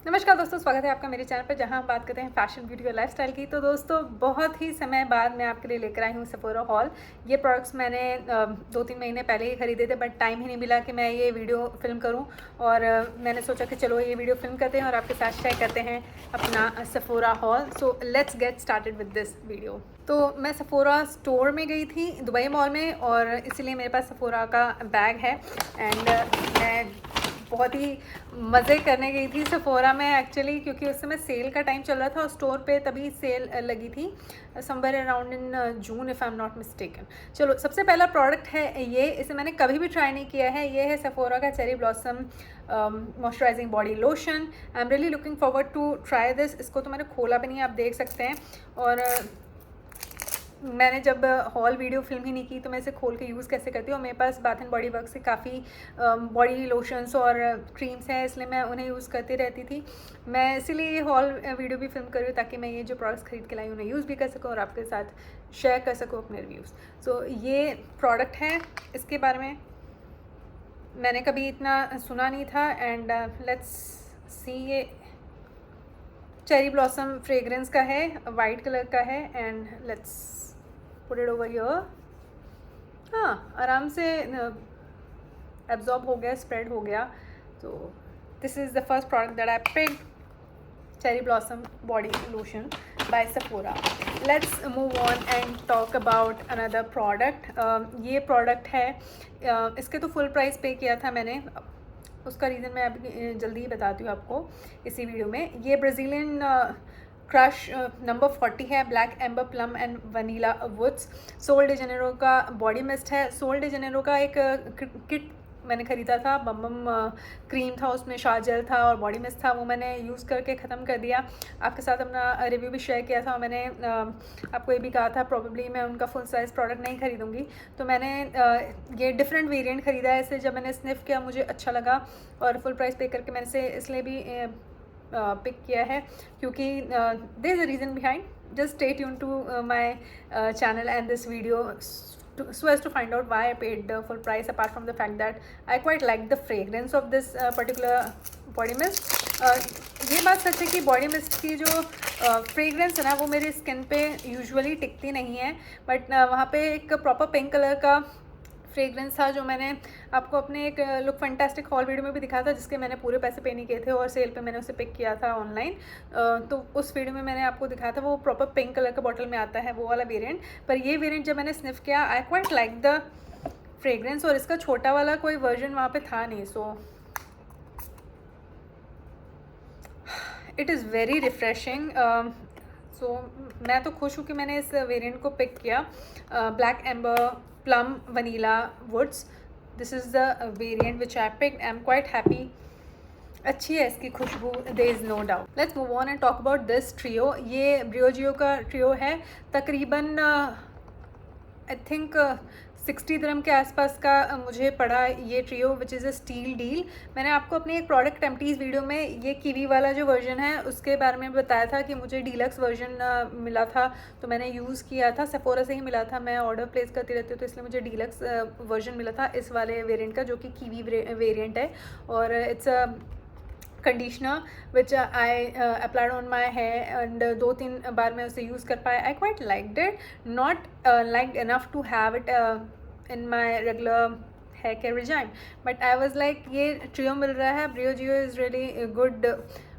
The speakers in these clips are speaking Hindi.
नमस्कार दोस्तों, स्वागत है आपका मेरे चैनल पर जहां हम बात करते हैं फैशन, ब्यूटी और लाइफस्टाइल की। तो दोस्तों, बहुत ही समय बाद मैं आपके लिए लेकर आई हूं सेफोरा हॉल। ये प्रोडक्ट्स मैंने 2-3 महीने पहले ही खरीदे थे, बट टाइम ही नहीं मिला कि मैं ये वीडियो फिल्म करूं। और मैंने सोचा कि चलो ये वीडियो फिल्म करते हैं और आपके साथ शेयर करते हैं अपना Sephora hall. So let's get started with this video. तो मैं सेफोरा स्टोर में गई थी दुबई मॉल में, और इसीलिए मेरे पास सेफोरा का बैग है। एंड मैं बहुत ही मज़े करने गई थी सेफोरा में एक्चुअली, क्योंकि उस समय सेल का टाइम चल रहा था और स्टोर पे तभी सेल लगी थी, somewhere around in June if I am not mistaken. चलो, सबसे पहला प्रोडक्ट है ये। इसे मैंने कभी भी ट्राई नहीं किया है। ये है सेफोरा का cherry blossom moisturising body lotion. I am really looking forward to try this. इसको तो मैंने खोला भी नहीं, आप देख सकते हैं। और मैंने जब हॉल वीडियो फिल्म ही नहीं की तो मैं इसे खोल के यूज़ कैसे करती हूँ। मेरे पास बाथ एंड बॉडी वर्क से काफ़ी बॉडी लोशंस और क्रीम्स हैं, इसलिए मैं उन्हें यूज़ करती रहती थी। मैं इसीलिए ये हॉल वीडियो भी फिल्म कर रही हूँ, ताकि मैं ये जो प्रोडक्ट्स खरीद के लाई उन्हें यूज़ भी कर सकूँ और आपके साथ शेयर कर सकूँ अपने रिव्यूज़। सो ये प्रोडक्ट है, इसके बारे में मैंने कभी इतना सुना नहीं था। एंड लेट्स सी, ये चेरी ब्लॉसम फ्रेग्रेंस का है, वाइट कलर का है। And let's put it over your. हाँ, आराम से एब्जॉर्ब हो गया, स्प्रेड हो गया। तो this is the first product that I picked, cherry blossom body lotion by Sephora. Let's move on and talk about another product. ये प्रोडक्ट है, इसके तो फुल प्राइस पे किया था मैंने, उसका रीज़न मैं अभी जल्दी ही बताती हूँ आपको इसी वीडियो में। ये ब्राज़ीलियन क्रश नंबर 40 है, black amber plum and vanilla woods. Sol de Janeiro का बॉडी मिस्ट है। सोल डे जेनेरो का एक किट मैंने ख़रीदा था, बम बम क्रीम था, उसमें शार जेल था और बॉडी मिस्ट था। वो मैंने यूज़ करके ख़त्म कर दिया। आपके साथ अपना रिव्यू भी शेयर किया था और मैंने आपको ये भी कहा था प्रॉबेबली मैं उनका फुल साइज़ प्रोडक्ट नहीं खरीदूँगी। तो मैंने ये डिफरेंट वेरिएंट ख़रीदा है। इसे जब मैंने स्निफ़ किया मुझे अच्छा लगा, और फुल प्राइस पे करके मैंने इसे इसलिए भी पिक किया है क्योंकि there is a reason behind. Just stay tuned to my channel and this video so as to find out why I paid the full price, apart from the fact that I quite like the fragrance of this particular body mist. ये बात सच है कि बॉडी मिस्ट की जो फ्रेगरेंस है ना, वो मेरी स्किन पे यूजुअली टिकती नहीं है, बट वहाँ पे एक प्रॉपर पिंक कलर का फ्रेगरेंस था जो मैंने आपको अपने एक लुक फैंटास्टिक हॉल वीडियो में भी दिखाया था, जिसके मैंने पूरे पैसे पे नहीं किए थे और सेल पे मैंने उसे पिक किया था ऑनलाइन। तो उस वीडियो में मैंने आपको दिखाया था, वो प्रॉपर पिंक कलर का बॉटल में आता है वो वाला वेरिएंट। पर ये वेरिएंट जब मैंने स्निफ किया, आई क्वाइट लाइक द फ्रेगरेंस, और इसका छोटा वाला कोई वर्जन वहाँ पे था नहीं। So it is very refreshing. So मैं तो खुश हूँ कि मैंने इस वेरिएंट को पिक किया, black amber plum vanilla woods. This is the variant which I picked. I am quite happy. अच्छी है इसकी खुशबू, there is no doubt. Let's move on and talk about this trio. ये ब्रियोजियो का ट्रियो है, तकरीबन आई थिंक 60 दिरहम के आसपास का मुझे पड़ा ये trio, which is a steal deal. मैंने आपको अपनी एक प्रोडक्ट एम्प्टीज़ वीडियो में ये कीवी वाला जो वर्जन है उसके बारे में बताया था कि मुझे डीलक्स वर्जन मिला था, तो मैंने यूज़ किया था। सेफोरा से ही मिला था, मैं ऑर्डर प्लेस करती रहती हूँ, तो इसलिए मुझे डीलक्स वर्जन मिला था इस वाले वेरिएंट का, जो कि कीवी वेरिएंट है। और it's a conditioner which I applied on my hair, and 2-3 बार मैं उसे यूज़ कर पाया। I quite liked it, not like enough to have it in my regular hair care regime, but I was like ये ट्रियो मिल रहा है, Briogeo is really good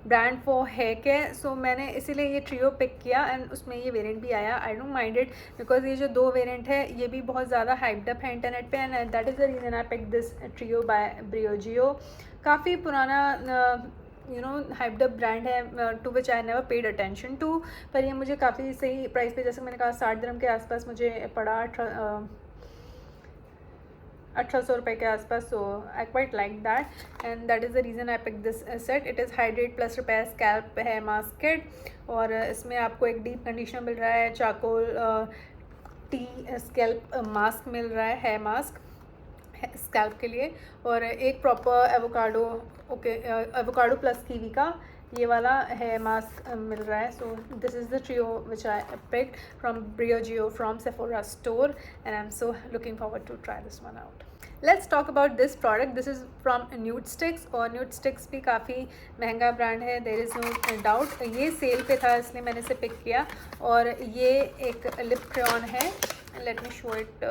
brand for hair care. So मैंने इसीलिए ये ट्रियो पिक किया, एंड उसमें ये वेरिएंट भी आया। I don't mind it, because ये जो 2 वेरिएंट है ये भी बहुत ज़्यादा हाइप्ड अप है इंटरनेट पे, and that is the reason I pick this trio by Briogeo. काफ़ी पुराना हाइप्ड अप ब्रांड है, to which I never paid attention to, पर ये मुझे काफ़ी सही प्राइस पे, जैसे मैंने कहा 60 दिरहम के आसपास मुझे पड़ा, 1800 रुपये के आसपास। So I quite like that, and that is the reason I pick this set. It is hydrate plus repair scalp है मास्क किट, और इसमें आपको एक डीप कंडीशनर मिल रहा है, चारकोल टी स्कैल्प मास्क मिल रहा है, हेयर मास्क स्कैल्प के लिए, और एक प्रॉपर एवोकाडो प्लस कीवी का ये वाला हेयर मास्क मिल रहा है। So this is the trio which I picked from Briogeo from Sephora store, and I am so looking forward to try this one out. Let's talk about this product. This is from nude sticks, और न्यूड स्टिक्स भी काफ़ी महंगा ब्रांड है, देयर इज़ नो डाउट. ये सेल पे था इसलिए मैंने इसे पिक किया. और ये एक लिप क्रेयॉन है, let me show it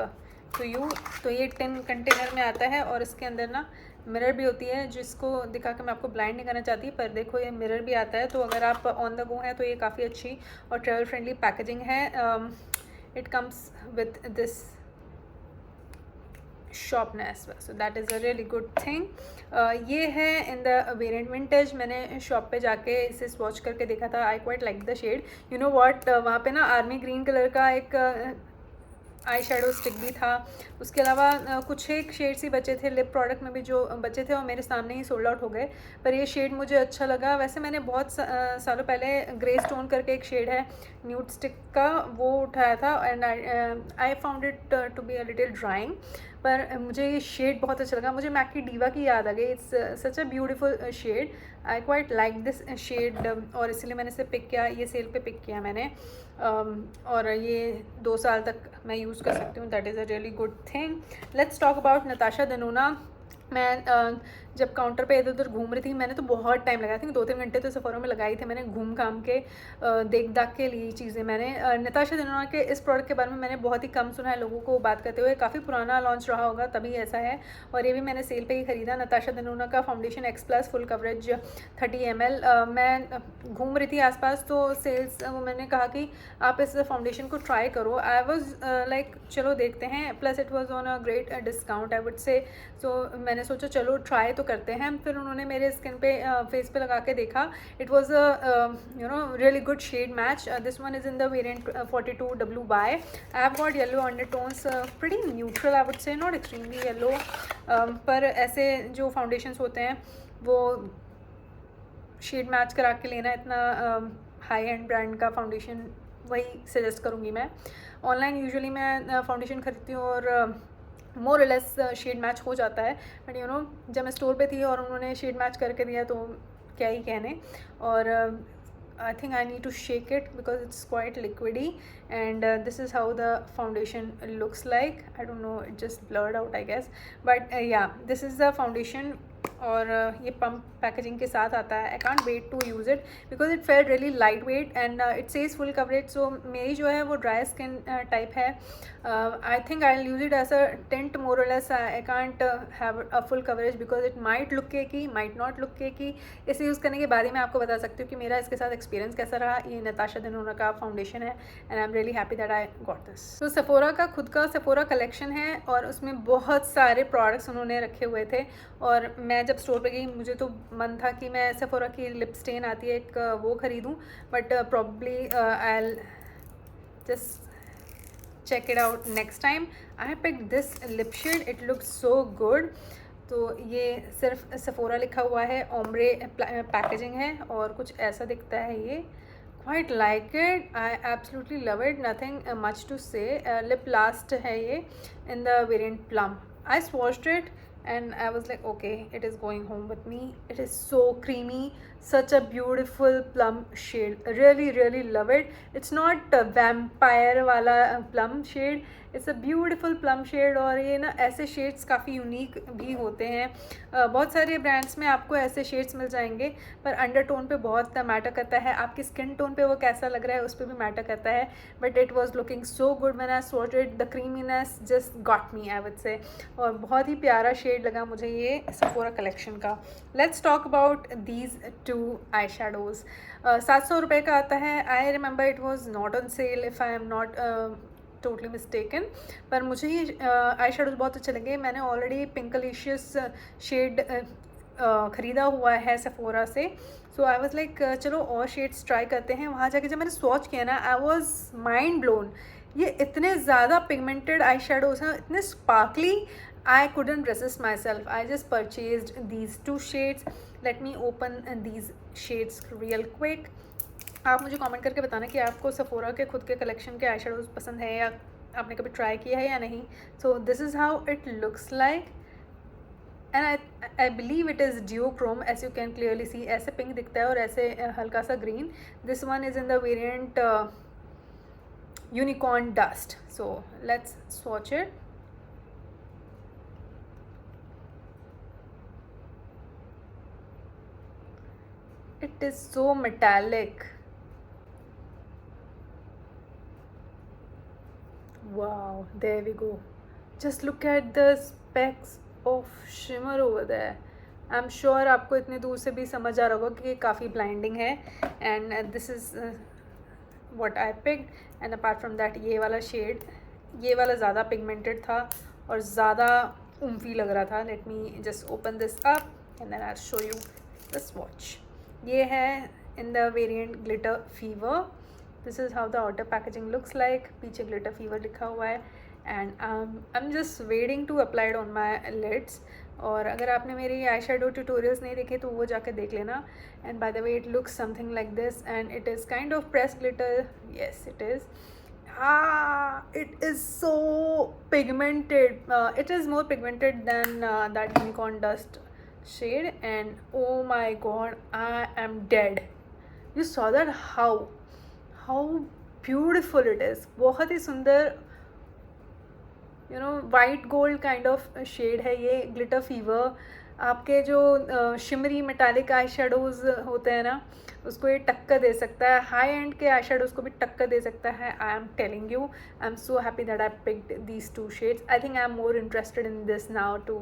to you. तो ये टिन कंटेनर में आता है और इसके अंदर ना मिरर भी होती है, जिसको दिखा के मैं आपको ब्लाइंड नहीं करना चाहती, पर देखो ये मिरर भी आता है. तो अगर आप ऑन द गो हैं तो ये काफ़ी अच्छी और ट्रैवल फ्रेंडली पैकेजिंग है. It comes with this sharpness, so that is a really good thing. ये है इन द वेरिएंट विंटेज. मैंने शॉप पे जाके इसे स्वॉच करके देखा था. I quite like the shade. You know what, वहाँ पे ना आर्मी ग्रीन कलर का एक आई शेडो स्टिक भी था. उसके अलावा कुछ एक शेड्स ही बचे थे लिप प्रोडक्ट में भी जो बचे थे, और मेरे सामने ही सोल्ड आउट हो गए. पर ये शेड मुझे अच्छा लगा. वैसे मैंने बहुत सालों पहले ग्रे स्टोन करके एक शेड है न्यूड स्टिक का, वो उठाया था, and I found it to be a little drying. पर मुझे ये शेड बहुत अच्छा लगा. मुझे मैक की डीवा की याद आ गई. It's such a beautiful shade. I quite like this shade, और इसलिए मैंने इसे पिक किया. ये सेल पे पिक किया मैंने. और ये 2 साल तक मैं यूज़ कर सकती हूँ. That is a really good thing. Let's talk about Natasha Denona. मैं जब काउंटर पे इधर उधर घूम रही थी, मैंने तो बहुत टाइम लगाया था, 2-3 घंटे तो सफ़रों में लगाई थे मैंने, घूम घाम के देख दाख के लिए चीज़ें. मैंने नताशा देनोना के इस प्रोडक्ट के बारे में मैंने बहुत ही कम सुना है लोगों को बात करते हुए. काफ़ी पुराना लॉन्च रहा होगा तभी ऐसा है. और ये भी मैंने सेल पे ही ख़रीदा. नताशा देनोना का foundation X+ full coverage 30 ml. मैं घूम रही थी आसपास तो सेल्स वुमेन ने कहा कि आप इस फाउंडेशन को ट्राई करो. आई वॉज लाइक चलो देखते हैं. Plus it was on a great discount I would say. So मैंने सोचा चलो ट्राई तो करते हैं. फिर उन्होंने मेरे स्किन पे फेस पे लगा के देखा. It was you know really good shade match. This one is in the variant 42WY. I have got yellow undertones, pretty neutral I would say, not extremely yellow. पर ऐसे जो फाउंडेशंस होते हैं वो शेड मैच करा के लेना, इतना हाई एंड ब्रांड का फाउंडेशन वही सजेस्ट करूँगी मैं. ऑनलाइन यूजुअली मैं फाउंडेशन खरीदती हूँ और मोर लेस शेड मैच हो जाता है. बट यू नो जब मैं स्टोर पे थी और उन्होंने शेड मैच करके दिया तो क्या ही कहने. और I think I need to shake it because it's quite liquidy, and this is how the foundation looks like. I don't know, it just blurred out I guess, but yeah, this is the foundation. और ये पम्प पैकेजिंग के साथ आता है. I can't wait to use it because it felt really light weight and it says full coverage. So मेरी जो है वो ड्राई स्किन टाइप है. I think I will use it as a tint more or less. I can't have a full coverage because it might look cakey, might not look cakey. इसे यूज़ करने के बाद ही मैं आपको बता सकती हूँ कि मेरा इसके साथ एक्सपीरियंस कैसा रहा. ये नताशा देनोना का फाउंडेशन है and I am really happy that I got this. तो सेफोरा का खुद का सेफोरा कलेक्शन है और उसमें बहुत सारे प्रोडक्ट्स उन्होंने रखे हुए थे. और मैं जब स्टोर पे गई मुझे तो मन था कि मैं सेफोरा की लिप स्टेन आती है एक, वो ख़रीदूँ. But probably I will just check it out next time. I picked this lip shade. It looks so good. तो ये सिर्फ सेफोरा लिखा हुआ है, ओम्ब्रे पैकेजिंग है और कुछ ऐसा दिखता है ये. Quite like it. I absolutely love it. Nothing much to say. Lip last है ये in the variant plum. I swatched it and I was like, okay, it is going home with me. It is so creamy, such a beautiful plum shade. Really really love it. It's not a vampire वाला plum shade. It's a beautiful plum shade. और ये ना ऐसे शेड्स काफ़ी यूनिक भी होते हैं. बहुत सारे ब्रांड्स में आपको ऐसे शेड्स मिल जाएंगे, पर अंडर टोन पे बहुत मैटर करता है, आपकी स्किन टोन पे वो कैसा लग रहा है उस पर भी मैटर करता है. But it was looking so good when I sought it. The creaminess just got me I would say. और बहुत ही प्यारा शेड लगा मुझे ये सेफोरा कलेक्शन का. Let's talk about these 2 eye shadows. 700 रुपये का आता है. I remember it was not on sale if I am not totally mistaken. पर मुझे ये आई शेडोज़ बहुत अच्छे लगे. मैंने ऑलरेडी पिंकलिशियस शेड ख़रीदा हुआ है सेफोरा से. सो आई वॉज लाइक चलो और शेड्स ट्राई करते हैं. वहाँ जाके जब मैंने स्वॉच किया ना, आई वॉज माइंड ब्लोन. ये इतने ज़्यादा पिगमेंटेड आई शेडोज़ हैं, इतने sparkly. I couldn't resist myself. I just purchased these 2 shades. Let me open these shades real quick. आप मुझे कमेंट करके बताना कि आपको सेफोरा के खुद के कलेक्शन के आई शेडोज़ पसंद है या आपने कभी ट्राई किया है या नहीं. So this is how it looks like and I believe it is duochrome as you can clearly see. ऐसे पिंक दिखता है और ऐसे हल्का सा green. This one is in the variant unicorn dust. So let's swatch it. It is so metallic. Wow, there we go. Just look at the specks of shimmer over there. I'm sure आपको इतने दूर से भी समझ आ रहा होगा कि ये काफ़ी blinding है. And this is what I picked. And apart from that, ये वाला shade, ये वाला ज़्यादा pigmented था और ज़्यादा उम्फी लग रहा था. Let me just open this up and then I'll show you the swatch. ये है in the variant Glitter Fever. This is how the outer packaging looks like. पीछे Glitter Fever लिखा हुआ है. And I'm just waiting to apply it on my lids. और अगर आपने मेरी आई शेडो ट्यूटोरियल्स नहीं देखे तो वो जाके देख लेना. And by the way, it looks something like this, and it is kind of pressed glitter. Yes, it is. It is so pigmented. It is more pigmented than that unicorn dust shade, and oh my god, I am dead. You saw that? How beautiful it is. बहुत ही सुंदर, you know, white gold kind of shade है ये ग्लिटर फीवर. आपके जो शिमरी मेटालिक आई शेडोज़ होते हैं ना, उसको ये टक्कर दे सकता है. हाई एंड के आई शेडोज़ को भी टक्कर दे सकता है. I am telling you, I am so happy that I picked these two shades. I think I am more interested in this now to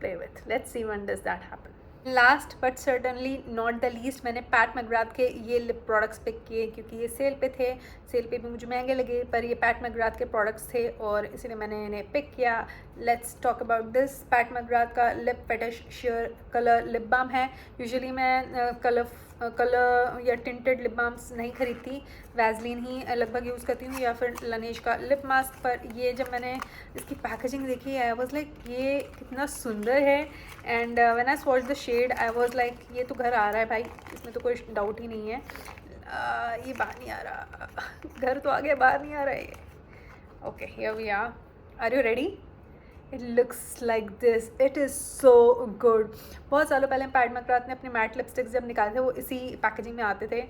play with. Let's see when does that happen. Last but certainly not the least, मैंने पैट मैकग्राथ के ये लिप प्रोडक्ट्स पिक किए क्योंकि ये सेल पे थे. सेल पे भी मुझे महंगे लगे, पर ये पैट मैकग्राथ के प्रोडक्ट्स थे और इसलिए मैंने इन्हें पिक किया. Let's talk about this. Pat McGrath का lip fetish sheer colour lip balm है. यूजुअली मैं कलर या टिंटेड लिप बाम्स नहीं खरीदती, वैसलीन ही लगभग यूज़ करती हूँ या फिर लनेज का लिप मास्क. पर ये जब मैंने इसकी पैकेजिंग देखी, आई वाज लाइक ये कितना सुंदर है. And when I watch the shade, I was like ये तो घर आ रहा है भाई, इसमें तो कोई डाउट ही नहीं है. ये बाहर नहीं आ रहा, घर तो आ गया, बाहर नहीं आ रहा है. Okay, here we are you ready? It looks like this. It is so good. बहुत सालों पहले पैट मैकग्राथ ने अपने मैट लिपस्टिक्स जब निकाले थे वो इसी पैकेजिंग में आते थे.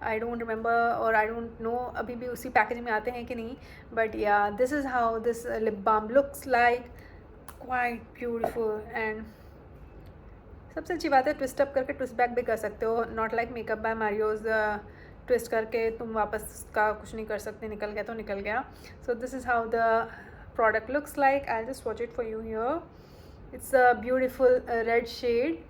आई डोंट रिमेंबर और आई डोंट नो अभी भी उसी पैकेजिंग में आते हैं कि नहीं, but yeah this is how this lip balm looks like. Quite beautiful. And सबसे अच्छी बात है, ट्विस्ट अप करके ट्विस्ट बैक भी कर सकते हो. Not like makeup by Mario's, twist करके तुम वापस का कुछ नहीं कर सकते. निकल गया तो निकल गया. सो this is how the product looks like. I'll just swatch it for you here. It's a beautiful red shade.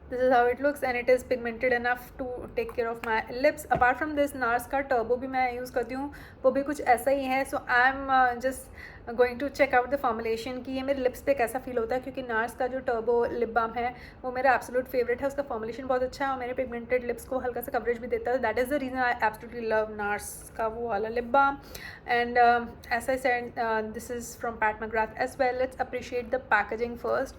This is how it looks and it is pigmented enough to take care of my lips. Apart from this, NARS का टर्बो भी मैं यूज़ करती हूँ, वो भी कुछ ऐसा ही है. So I am just going to check out the formulation कि ये मेरे लिप्स पे कैसा फील होता है, क्योंकि नार्स का जो टर्बो लिप बाम है वो मेरा एब्सोल्यूट फेवरेट है. उसका फॉर्मुलेशन बहुत अच्छा है और मेरे पिगमेंटेड लिप्स को हल्का सा कवरेज भी देता है. That is the reason I absolutely love NARS का वो वाला lip balm. And as I said, this is from Pat McGrath as well. Let's appreciate the packaging first.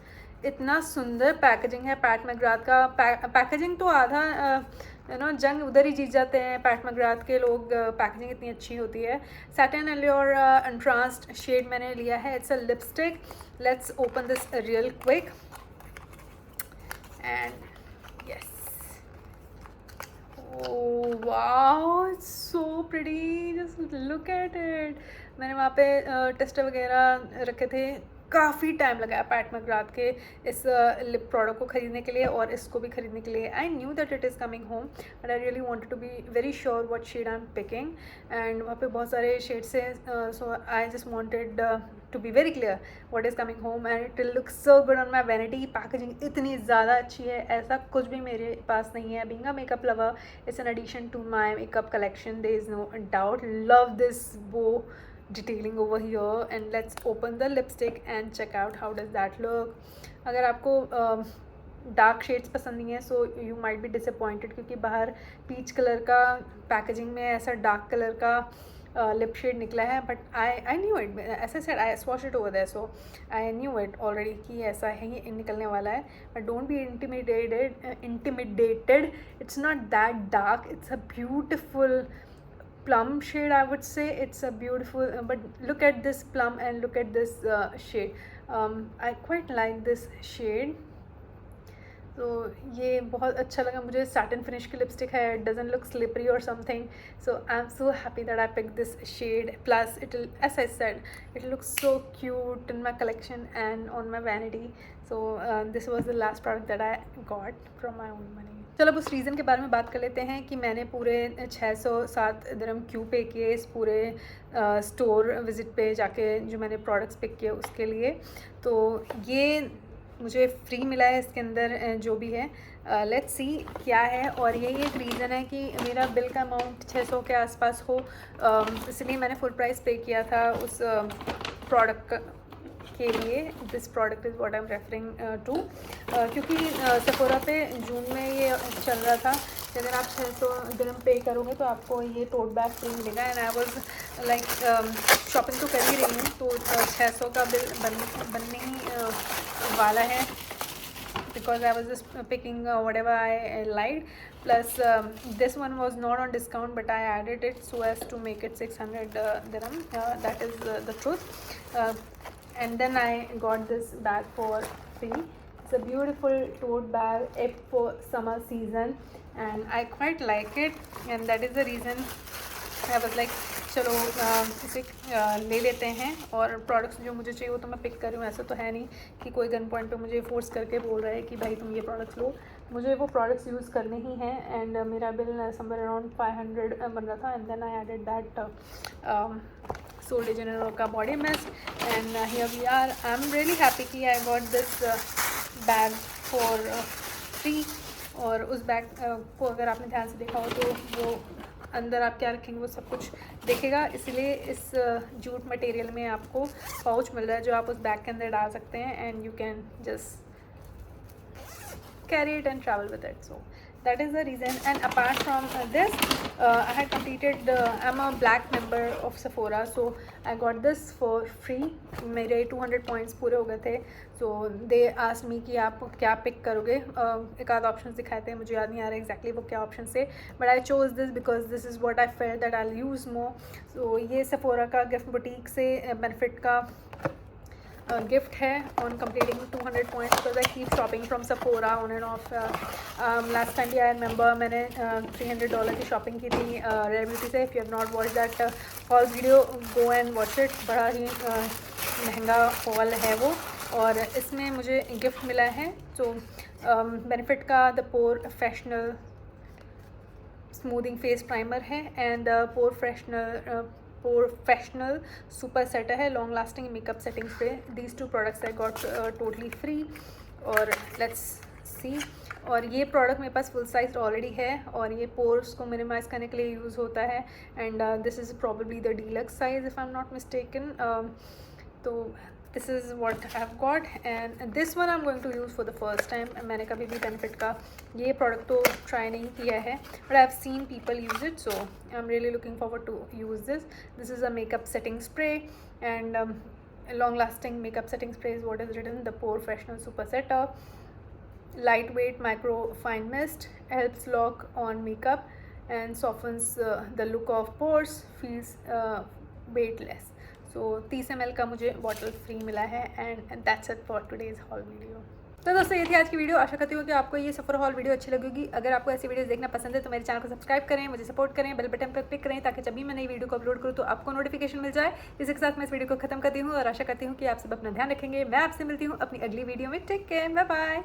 इतना सुंदर पैकेजिंग है पैट मैकग्राथ का. पैकेजिंग तो आधा यू नो जंग उधर ही जीत जाते हैं पैट मैकग्राथ के लोग. पैकेजिंग इतनी अच्छी होती है. सैटिन एल्योर एंट्रांस्ड शेड मैंने लिया है. It's a lipstick. Let's open this real quick. And yes, oh wow, it's so pretty. Just look at it. मैंने वहाँ पे टेस्टर वगैरह रखे थे. काफ़ी टाइम लगाया पैट मैकग्राथ के इस लिप प्रोडक्ट को ख़रीदने के लिए और इसको भी ख़रीदने के लिए. I knew that it is coming home but I really wanted to be very sure what shade I am picking. And वहाँ पे बहुत सारे शेड्स हैं, so I just wanted to be very clear what is coming home. And it will look so good on my vanity. Packaging इतनी ज़्यादा अच्छी है, ऐसा कुछ भी मेरे पास नहीं है. Being a makeup lover, it's an addition to my makeup collection, there is no doubt. Love this bow detailing over here. And let's open the lipstick and check out how does that look. अगर आपको डार्क शेड्स पसंद नहीं है so you might be disappointed, क्योंकि बाहर पीच कलर का पैकेजिंग में ऐसा डार्क कलर का लिप शेड निकला है. बट आई न्यू इट, ऐसे said I swatch it over there, so I knew it already कि ऐसा है ही निकलने वाला है. But don't be intimidated. It's not that dark. It's a beautiful plum shade, I would say. It's a beautiful but look at this plum and look at this shade. I quite like this shade. तो ये बहुत अच्छा लगा मुझे. satin finish की lipstick है, it doesn't look slippery or something. So I'm so happy that I picked this shade. Plus it will, as I said, it looks so cute in my collection and on my vanity. So this was the last product that I got from my own money. चलो अब उस रीज़न के बारे में बात कर लेते हैं कि मैंने पूरे 607 दिरहम क्यों पे किए इस पूरे स्टोर विज़िट पे जाके जो मैंने प्रोडक्ट्स पिक किए उसके लिए। तो ये मुझे फ्री मिला है इसके अंदर जो भी है। लेट्स सी क्या है, और यही एक रीज़न है कि मेरा बिल का अमाउंट 600 के आसपास हो, इसलिए मैंने फुल प्राइस पे किया था उस प्रोडक्ट के लिए। This product is what I am referring to, क्योंकि सेफोरा पे जून में ये चल रहा था कि अगर आप 600 दिरहम पे करोगे तो आपको ये टोट बैग फ्री मिलेगा। And I was like shopping तो कर ही रही हूँ, तो 600 का बिल बनने ही वाला है, because I was just picking whatever I liked. Plus this one was not on discount, but I added it so as to make it 600 dirham. That is the truth. And then I got this bag for free. It's a beautiful tote bag for summer season, and I quite like it, and that is the reason I was like चलो इसे ले लेते हैं। और प्रोडक्ट्स जो मुझे चाहिए वो तो मैं पिक कर रही हूँ, ऐसा तो है नहीं कि कोई गन पॉइंट पे मुझे फोर्स करके बोल रहा है कि भाई तुम ये प्रोडक्ट्स लो, मुझे वो प्रोडक्ट्स यूज़ करने ही हैं। एंड मेरा बिल समवेयर अराउंड 500 बन रहा था, and then I added that Sol de Janeiro का body mist, and here we are. I am really happy कि I got this bag for free. और उस बैग को अगर आपने ध्यान से देखा हो तो वो अंदर आप क्या रखेंगे वो सब कुछ देखेगा, इसलिए इस जूट मटेरियल में आपको पाउच मिल रहा है जो आप उस बैग के अंदर डाल सकते हैं, and you can just carry it and travel with it. So that is the reason. And apart from this, I had completed I'm a black member of Sephora, so I got this for free. मेरे 200 points पूरे हो गए थे, so they asked me कि आप क्या पिक करोगे। एक आध ऑप्शन दिखाए थे, मुझे याद नहीं आ रहा exactly वो क्या ऑप्शन से, but I chose this because this is what I felt that I'll use more. So ये Sephora का गिफ्ट बुटीक से बेनिफिट का गिफ्ट है on completing 200 points, because I keep shopping from Sephora on and off. Last time भी I remember मैंने $300 की शॉपिंग की थी Rare Beauty से। if you have not watched that haul video, go and watch it। बड़ा ही महंगा हॉल है वो, और इसमें मुझे गिफ्ट मिला है। तो बेनिफिट का the POREfessional smoothing face primer है, एंड POREfessional सुपर सेटर है, long lasting makeup setting spray. These two products I got totally free. और लेट्स सी, और ये प्रोडक्ट मेरे पास फुल साइज ऑलरेडी है, और ये पोर्स को मिनिमाइज़ करने के लिए यूज़ होता है। And this is probably the deluxe size if I am not mistaken. तो this is what I have got, and this one I am going to use for the first time. मैंने कभी भी बेनिफिट का ये प्रोडक्ट तो ट्राई नहीं किया है, but I have seen people use it, so I am really looking forward to use this. This is a makeup setting spray, and long lasting makeup setting spray is what is written, the POREfessional super setter. Lightweight micro fine mist, helps lock on makeup and softens the look of pores, feels weightless. So 30 ml का मुझे बॉटल फ्री मिला है, and that's it for today's haul video. तो दोस्तों ये थी आज की वीडियो। आशा करती हूँ कि आपको ये सफ़र हॉल वीडियो अच्छी लगेगी। अगर आपको ऐसी वीडियोस देखना पसंद है तो मेरे चैनल को सब्सक्राइब करें, मुझे सपोर्ट करें, बेल बटन पर क्लिक करें, ताकि जब भी मैं नई वीडियो को अपलोड करूँ तो आपको नोटिफिकेशन मिल जाए। इसी के साथ मैं इस वीडियो को खत्म करती हूँ, और आशा करती हूँ कि आप सब अपना ध्यान रखेंगे। मैं आपसे मिलती हूँ अपनी अगली वीडियो में। Take care, bye bye.